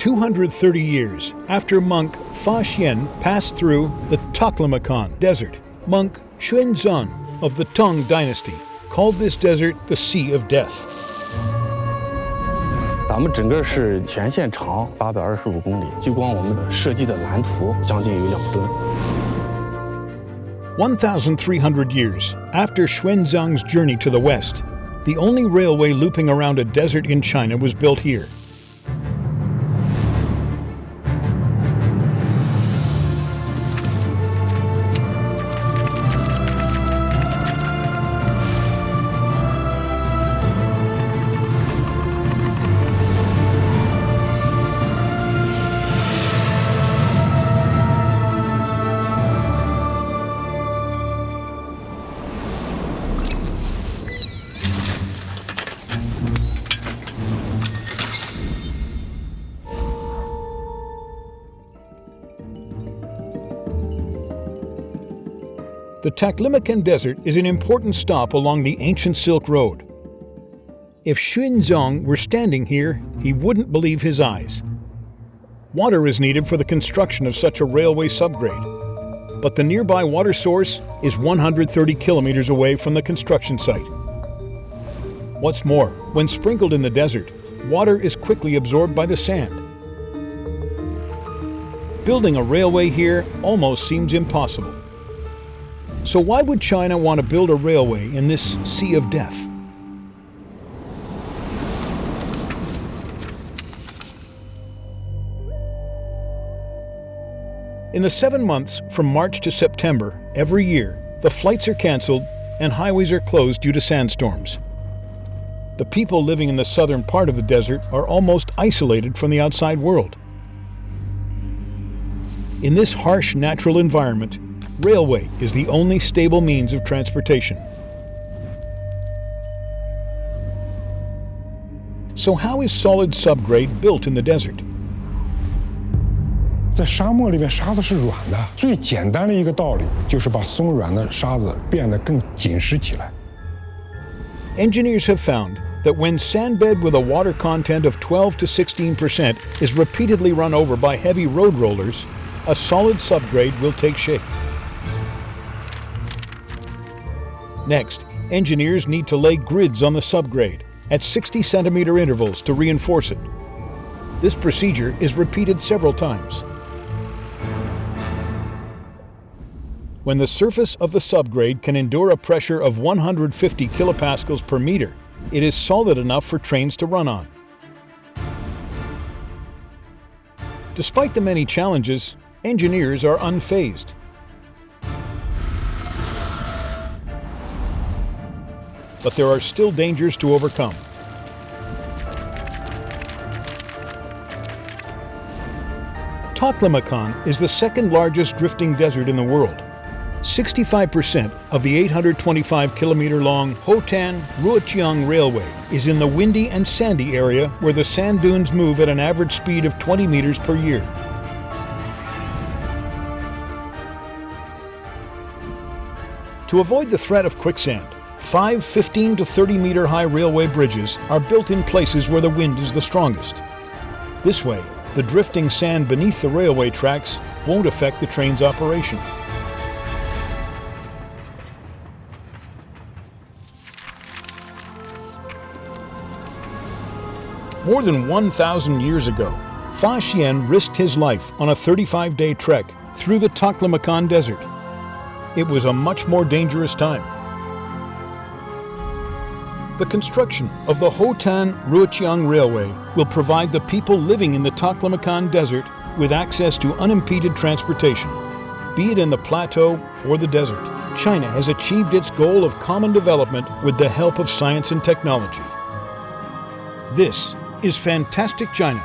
230 years after monk Fa Xian passed through the Taklimakan desert, monk Xuanzang of the Tang dynasty called this desert the Sea of Death. 咱们整个是全线长825公里，就光我们的设计的蓝图将近有2吨。1,300 years after Xuanzang's journey to the west, the only railway looping around a desert in China was built here. The Taklimakan Desert is an important stop along the ancient Silk Road. If Xuanzang were standing here, he wouldn't believe his eyes. Water is needed for the construction of such a railway subgrade, but the nearby water source is 130 kilometers away from the construction site. What's more, when sprinkled in the desert, water is quickly absorbed by the sand. Building a railway here almost seems impossible. So why would China want to build a railway in this Sea of Death? In the 7 months from March to September every year, the flights are canceled and highways are closed due to sandstorms. The people living in the southern part of the desert are almost isolated from the outside world. In this harsh natural environment, railway is the only stable means of transportation. So how is solid subgrade built in the desert? 在沙漠里面，沙子是软的，最简单的一个道理就是把松软的沙子变得更紧实起来。 Engineers have found that when sandbed with a water content of 12 to 16% is repeatedly run over by heavy road rollers, a solid subgrade will take shape. Next, engineers need to lay grids on the subgrade at 60-centimeter intervals to reinforce it. This procedure is repeated several times. When the surface of the subgrade can endure a pressure of 150 kilopascals per meter, it is solid enough for trains to run on. Despite the many challenges, engineers are unfazed. But there are still dangers to overcome. Taklimakan is the second largest drifting desert in the world. 65% of the 825-kilometer-long Hotan-Ruoqiang Railway is in the windy and sandy area where the sand dunes move at an average speed of 20 meters per year. To avoid the threat of quicksand, 5 15 to 30-meter high railway bridges are built in places where the wind is the strongest. This way, the drifting sand beneath the railway tracks won't affect the train's operation. More than 1,000 years ago, Fa Xian risked his life on a 35-day trek through the Taklimakan Desert. It was a much more dangerous time. The construction of the Hotan-Ruoqiang Railway will provide the people living in the Taklimakan Desert with access to unimpeded transportation, be it in the plateau or the desert. China has achieved its goal of common development with the help of science and technology. This is Fantastic China.